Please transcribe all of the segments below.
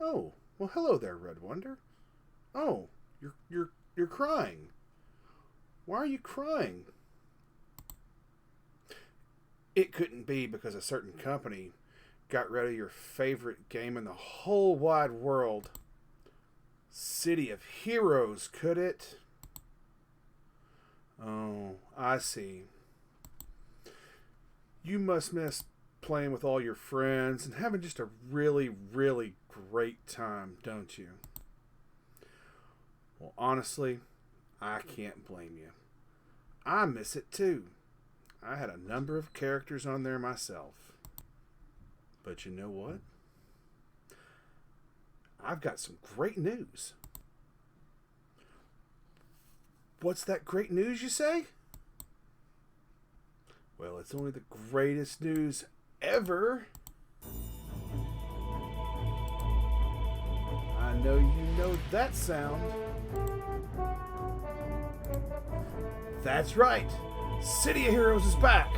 Oh, well, hello there, Red Wonder. Oh, you're crying. Why are you crying? It couldn't be because a certain company got rid of your favorite game in the whole wide world. City of Heroes, could it? Oh, I see. You must miss playing with all your friends and having just a really, really great time, don't you? Well, honestly, I can't blame you. I miss it too. I had a number of characters on there myself. But you know what? I've got some great news. What's that great news, you say? Well, it's only the greatest news ever. I know you know that sound. That's right. City of Heroes is back.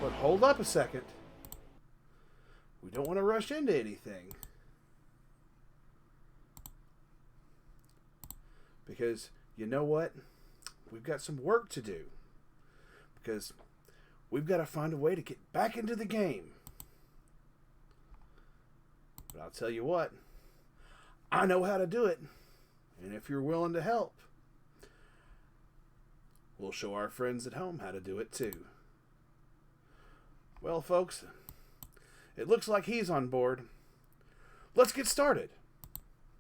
But hold up a second. We don't want to rush into anything. Because you know what? We've got some work to do. Because we've got to find a way to get back into the game. But I'll tell you what, I know how to do it. And if you're willing to help, we'll show our friends at home how to do it too. Well, folks, it looks like he's on board. Let's get started.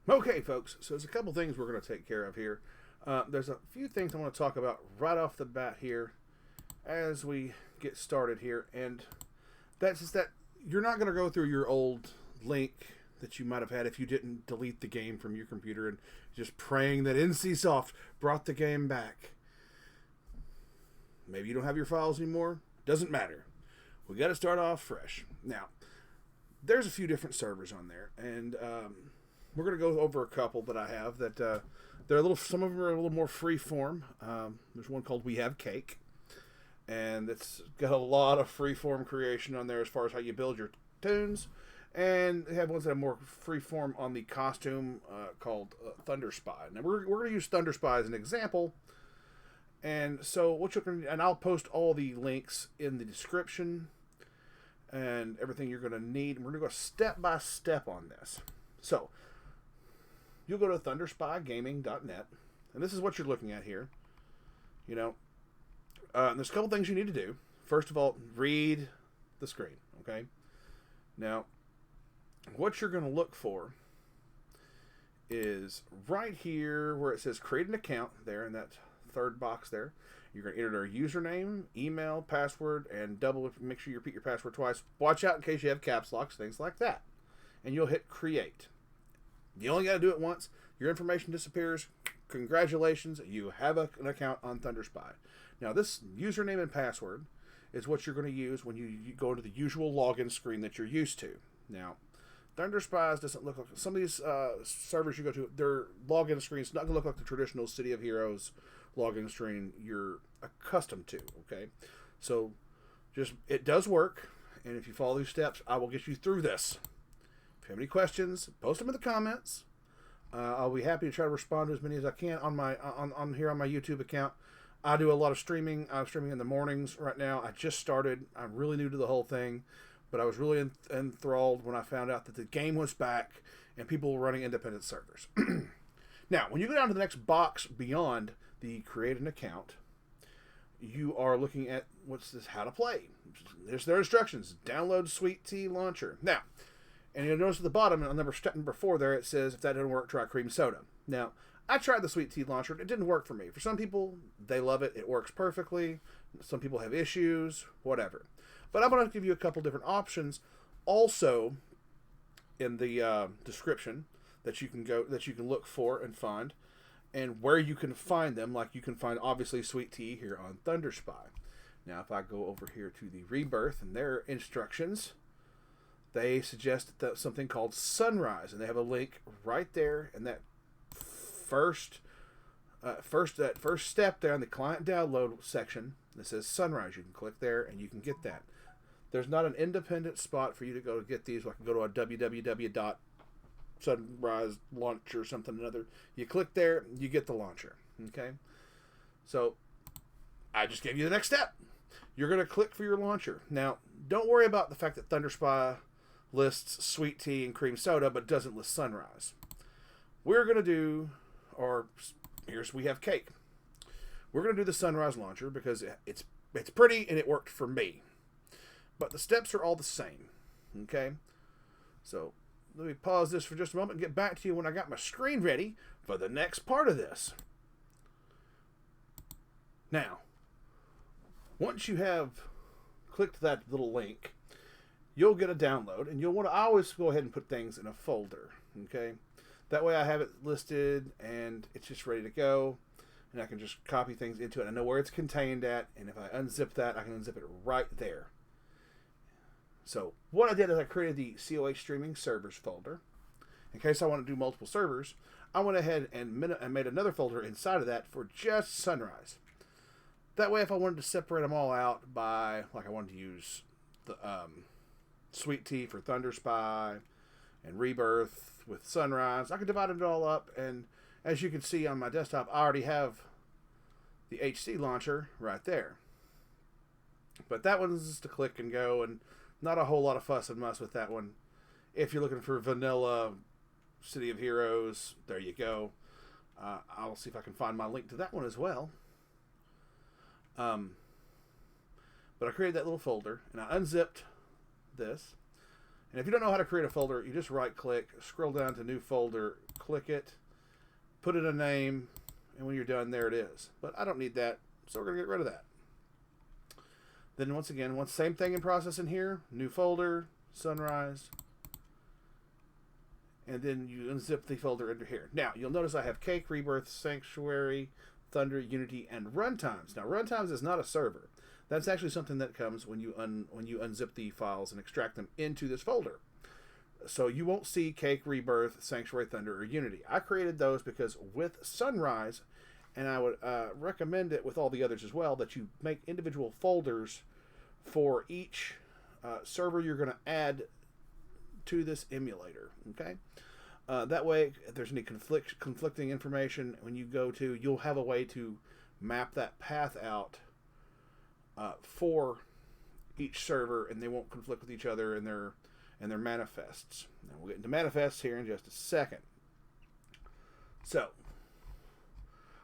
Okay, folks, so there's a couple things we're going to take care of here. There's a few things I want to talk about right off the bat here as we get started here. And that's just that you're not going to go through your old link that you might have had if you didn't delete the game from your computer and just praying that NCSoft brought the game back. Maybe you don't have your files anymore. Doesn't matter. We got to start off fresh. Now, there's a few different servers on there, and we're going to go over a couple that I have that they're a little. Some of them are a little more free form. There's one called Wehavecake, and it's got a lot of free form creation on there as far as how you build your tunes. And they have ones that are more free form on the costume called Thunder Spy. Now we're going to use Thunder Spy as an example. And so what you're going to, and I'll post all the links in the description and everything you're going to need. And we're going to go step by step on this. So you'll go to thunderspygaming.net, and this is what you're looking at here. You know, there's a couple things you need to do. First of all, read the screen. Okay. Now, what you're going to look for is right here where it says create an account there in that third box there. You're going to enter a username, email, password, and make sure you repeat your password twice. Watch out in case you have caps locks, things like that. And you'll hit create. You only got to do it once. Your information disappears. Congratulations, you have an account on ThunderSpy. Now, this username and password is what you're going to use when you go into the usual login screen that you're used to. Now, ThunderSpies doesn't look like some of these servers you go to. Their login screen is not going to look like the traditional City of Heroes login screen you're accustomed to. Okay, so just it does work, and if you follow these steps, I will get you through this. If you have any questions, post them in the comments. I'll be happy to try to respond to as many as I can on my on here on my YouTube account. I do a lot of streaming. I'm streaming in the mornings right now. I just started. I'm really new to the whole thing. But I was really enthralled when I found out that the game was back and people were running independent servers. Now, when you go down to the next box beyond the create an account, you are looking at what's this, how to play. There's their instructions. Download Sweet Tea Launcher. Now, and you'll notice at the bottom, on step number 4 there, it says if that didn't work, try cream soda. Now, I tried the Sweet Tea Launcher. It didn't work for me. For some people, they love it. It works perfectly. Some people have issues, whatever. But I'm going to give you a couple different options also in the description that you can look for and find, and where you can find them. Like you can find obviously Sweet Tea here on ThunderSpy. Now, if I go over here to the Rebirth and their instructions, they suggest that something called Sunrise, and they have a link right there in that first step there in the client download section that says Sunrise. You can click there and you can get that. There's not an independent spot for you to go get these. Like go to a www.sunrise launcher or something or another. You click there, you get the launcher. Okay? So, I just gave you the next step. You're going to click for your launcher. Now, don't worry about the fact that ThunderSpy lists sweet tea and cream soda, but doesn't list Sunrise. We're going to do, or here's Wehavecake. We're going to do the Sunrise launcher because it's pretty and it worked for me. But the steps are all the same. Okay? So, let me pause this for just a moment and get back to you when I got my screen ready for the next part of this. Now, once you have clicked that little link, you'll get a download, and you'll want to always go ahead and put things in a folder. Okay? That way I have it listed, and it's just ready to go, and I can just copy things into it. I know where it's contained at, and if I unzip that, I can unzip it right there. So what I did is I created the COA Streaming Servers folder. In case I want to do multiple servers, I went ahead and made another folder inside of that for just Sunrise. That way, if I wanted to separate them all out by, like I wanted to use the Sweet Tea for ThunderSpy and Rebirth with Sunrise, I could divide it all up. And as you can see on my desktop, I already have the HC launcher right there. But that one's just a click and go, and not a whole lot of fuss and muss with that one. If you're looking for vanilla City of Heroes, there you go. I'll see if I can find my link to that one as well. But I created that little folder, and I unzipped this. And if you don't know how to create a folder, you just right-click, scroll down to New Folder, click it, put in a name, and when you're done, there it is. But I don't need that, so we're going to get rid of that. Then once again, same thing in process in here, New Folder, Sunrise, and then you unzip the folder into here. Now, you'll notice I have Cake, Rebirth, Sanctuary, Thunder, Unity, and Runtimes. Now, Runtimes is not a server. That's actually something that comes when you unzip the files and extract them into this folder. So you won't see Cake, Rebirth, Sanctuary, Thunder, or Unity. I created those because with Sunrise, and I would recommend it with all the others as well, that you make individual folders for each server you're going to add to this emulator. Okay? That way, if there's any conflicting information when you go to, you'll have a way to map that path out for each server, and they won't conflict with each other and their manifests. Now we'll get into manifests here in just a second. So,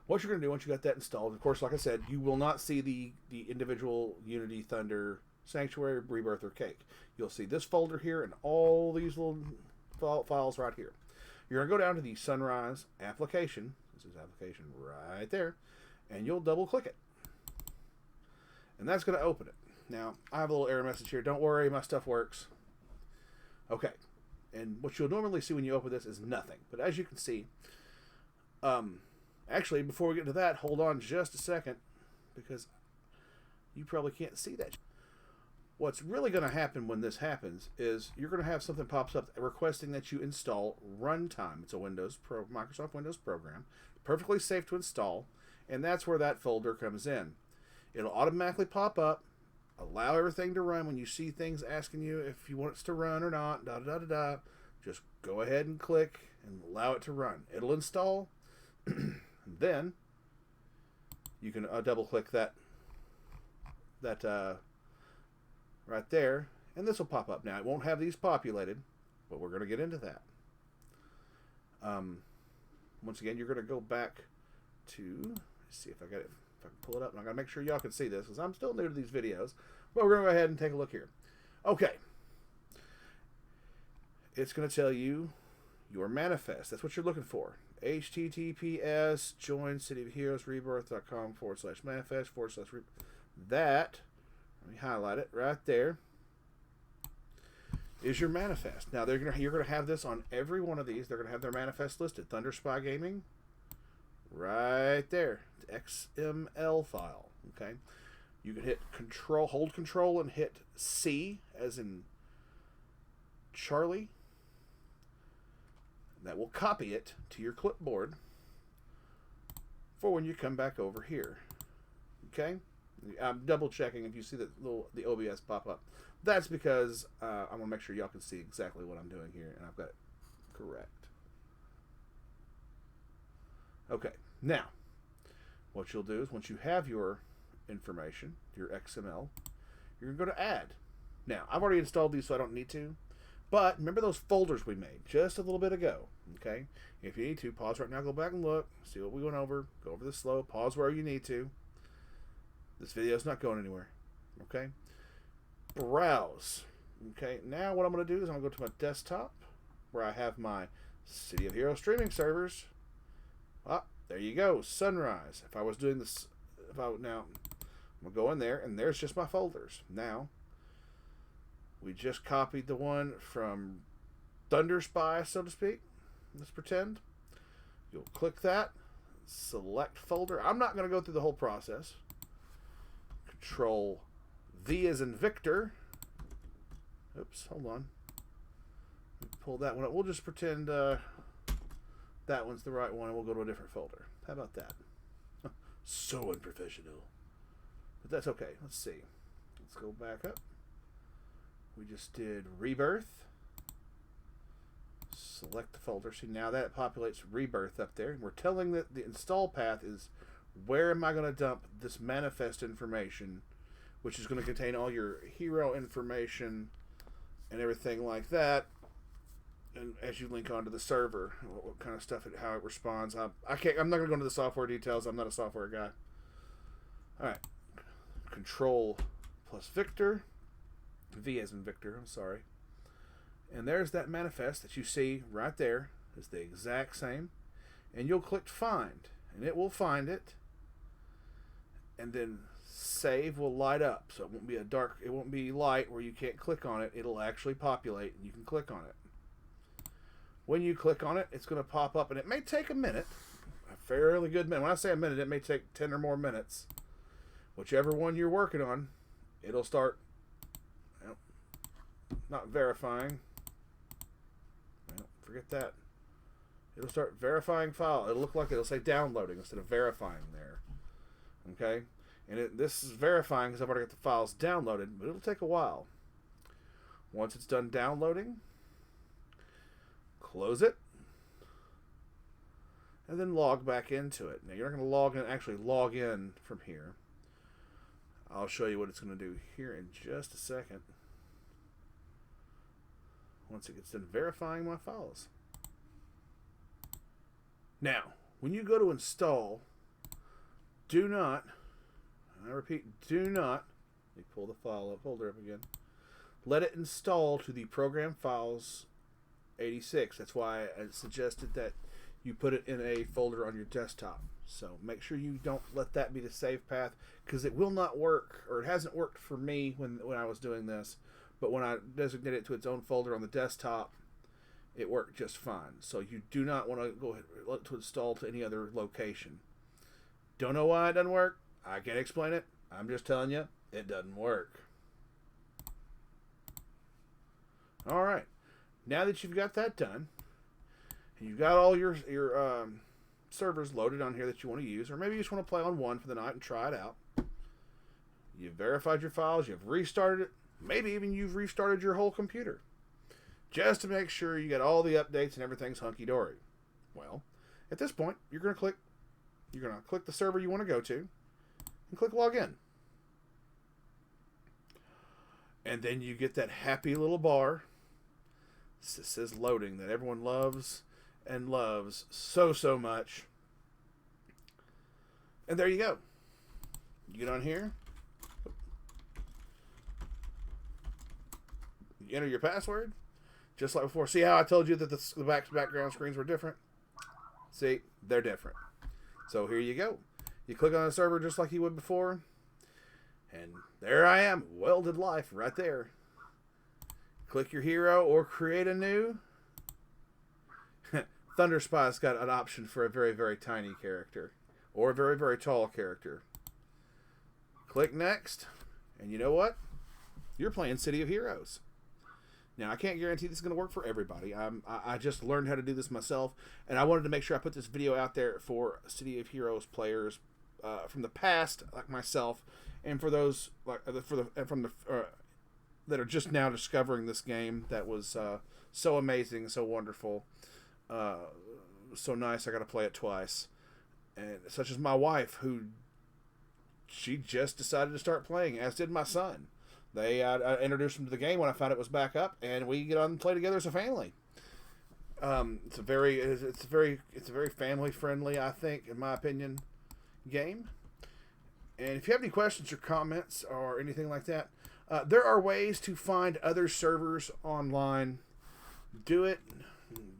what you're going to do once you got that installed, of course, like I said, you will not see the individual Unity, Thunder, Sanctuary, Rebirth, or Cake. You'll see this folder here and all these little files right here. You're going to go down to the Sunrise application. This is application right there. And you'll double click it. And that's going to open it. Now, I have a little error message here. Don't worry, my stuff works. Okay. And what you'll normally see when you open this is nothing. But as you can see, actually, before we get to that, hold on just a second, because you probably can't see that. What's really going to happen when this happens is you're going to have something pops up requesting that you install Runtime. It's a Microsoft Windows program, perfectly safe to install, and that's where that folder comes in. It'll automatically pop up, allow everything to run. When you see things asking you if you want it to run or not, just go ahead and click and allow it to run. It'll install, and then you can double click that right there, and this will pop up. Now, it won't have these populated, but we're going to get into that. Once again, you're going to go back to, let's see if I got it, if I can pull it up. And I got to make sure y'all can see this, because I'm still new to these videos. But we're going to go ahead and take a look here. Okay. It's going to tell you your manifest. That's what you're looking for. HTTPS join cityofheroesrebirth.com/manifest/ that. Let me highlight it right there. Is your manifest. Now you're gonna have this on every one of these. They're gonna have their manifest listed. ThunderSpy Gaming, right there. It's XML file. Okay. You can hold control and hit C as in Charlie. That will copy it to your clipboard for when you come back over here. Okay. I'm double checking if you see the OBS pop up. That's because I want to make sure y'all can see exactly what I'm doing here, and I've got it correct. Okay, now, what you'll do is once you have your information, your XML, you're going to go to Add. Now, I've already installed these, so I don't need to. But remember those folders we made just a little bit ago, okay? If you need to, pause right now, go back and look, see what we went over, go over this slow, pause where you need to. This video is not going anywhere, okay? Browse, okay? Now what I'm going to do is I'm going to go to my desktop where I have my City of Heroes streaming servers. Ah, there you go, Sunrise. If I was doing this, now, I'm going to go in there, and there's just my folders. Now, we just copied the one from Thunder Spy, so to speak. Let's pretend. You'll click that, select folder. I'm not going to go through the whole process. Control V as in Victor. Oops, hold on. Pull that one up. We'll just pretend that one's the right one, and we'll go to a different folder. How about that? So unprofessional. But that's okay. Let's see. Let's go back up. We just did Rebirth. Select the folder. See, now that populates Rebirth up there. And we're telling that the install path is where am I going to dump this manifest information, which is going to contain all your hero information and everything like that. And as you link onto the server, what kind of stuff, how it responds. I'm not going to go into the software details. I'm not a software guy. All right. Control plus Victor. V as in Victor, I'm sorry. And there's that manifest that you see right there. It's the exact same. And you'll click Find. And it will find it. And then Save will light up. So it won't be light where you can't click on it. It'll actually populate and you can click on it. When you click on it, it's going to pop up. And it may take a minute. A fairly good minute. When I say a minute, it may take 10 or more minutes. Whichever one you're working on, it'll start not verifying. Well, forget that. It'll start verifying file. It'll look like it'll say downloading instead of verifying there. Okay? And this is verifying because I've already got the files downloaded, but it'll take a while. Once it's done downloading, close it, and then log back into it. Now, you're not going to actually log in from here. I'll show you what it's going to do here in just a second. Once it gets done verifying my files. Now, when you go to install, do not, and I repeat, do not, let me pull the folder up again, let it install to the program files 86. That's why I suggested that you put it in a folder on your desktop. So make sure you don't let that be the save path, because it will not work, or it hasn't worked for me when I was doing this. But when I designate it to its own folder on the desktop, it worked just fine. So you do not want to go ahead and let it to install to any other location. Don't know why it doesn't work. I can't explain it. I'm just telling you, it doesn't work. All right. Now that you've got that done, and you've got all your servers loaded on here that you want to use, or maybe you just want to play on one for the night and try it out. You've verified your files. You've restarted it. Maybe even you've restarted your whole computer just to make sure you get all the updates and everything's hunky-dory. Well, at this point, you're going to click the server you want to go to and click Login. And then you get that happy little bar that says loading that everyone loves and loves so much. And there you go. You get on here. You enter your password, just like before. See how I told you that the background screens were different? See, they're different. So here you go. You click on the server just like you would before, and there I am, welded life right there. Click your hero or create a new. Thunder Spy's got an option for a very, very tiny character or a very, very tall character. Click next, and you know what? You're playing City of Heroes. Now, I can't guarantee this is going to work for everybody. I just learned how to do this myself, and I wanted to make sure I put this video out there for City of Heroes players from the past, like myself, and for those from that are just now discovering this game that was so amazing, so wonderful, so nice. I got to play it twice, and such as my wife, who she just decided to start playing, as did my son. I introduced them to the game when I found it was back up, and we get on and play together as a family. It's a very family friendly, I think, in my opinion, game. And if you have any questions or comments or anything like that, there are ways to find other servers online. Do it.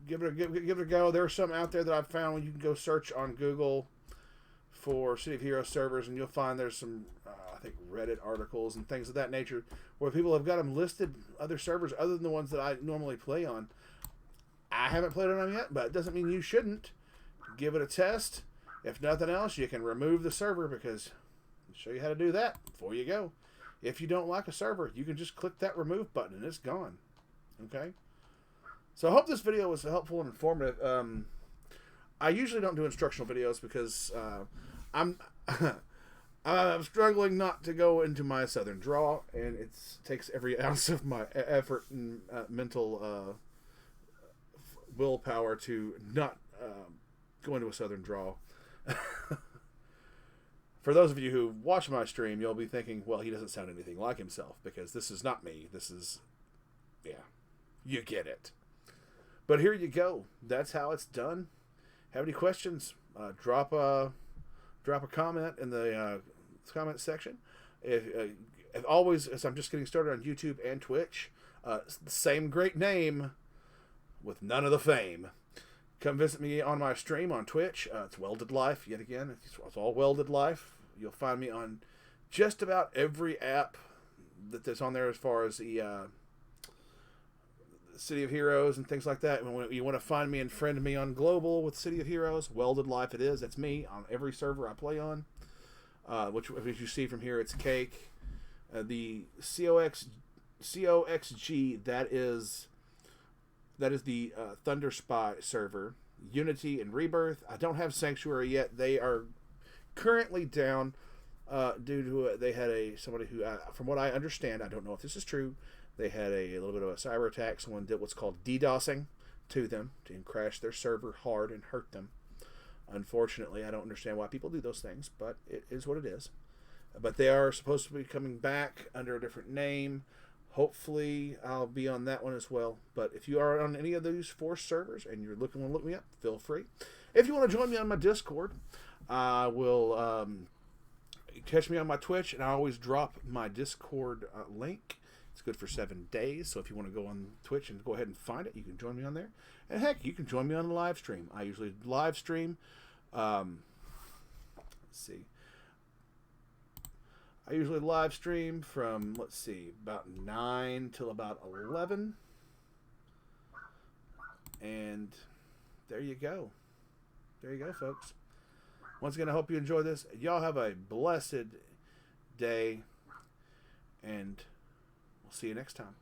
Give it a go. There are some out there that I've found when you can go search on Google for City of Heroes servers, and you'll find there's some, I think, Reddit articles and things of that nature where people have got them listed, other servers other than the ones that I normally play on. I haven't played on them yet, but it doesn't mean you shouldn't. Give it a test. If nothing else, you can remove the server, because I'll show you how to do that before you go. If you don't like a server, you can just click that remove button and it's gone. Okay? So I hope this video was helpful and informative. I usually don't do instructional videos because I'm struggling not to go into my southern drawl, and it takes every ounce of my effort and mental willpower to not go into a southern drawl. For those of you who watch my stream, you'll be thinking, well, he doesn't sound anything like himself, because this is not me. This is, yeah, you get it. But here you go. That's how it's done. Have any questions? Drop a comment in the comment section. If always, as I'm just getting started on YouTube and Twitch, same great name with none of the fame. Come visit me on my stream on Twitch. It's Welded Life, yet again. It's all Welded Life. You'll find me on just about every app that's on there as far as the City of Heroes and things like that. When you want to find me and friend me on Global with City of Heroes, Welded Life it is. That's me on every server I play on. Which, as you see from here, it's Cake. The COXG, that is the Thunder Spy server. Unity and Rebirth. I don't have Sanctuary yet. They are currently down due to they had somebody who, from what I understand, I don't know if this is true, they had a little bit of a cyber attack. Someone did what's called DDoSing to them and crashed their server hard and hurt them. Unfortunately, I don't understand why people do those things, but it is what it is. But they are supposed to be coming back under a different name. Hopefully, I'll be on that one as well. But if you are on any of these 4 servers and you're looking to look me up, feel free. If you want to join me on my Discord, I will catch me on my Twitch, and I always drop my Discord link. It's good for 7 days, so if you want to go on Twitch and go ahead and find it, you can join me on there. And heck, you can join me on a live stream. I usually live stream. Let's see. I usually live stream from, let's see, about 9 till about 11. And there you go. There you go, folks. Once again, I hope you enjoy this. Y'all have a blessed day. And we'll see you next time.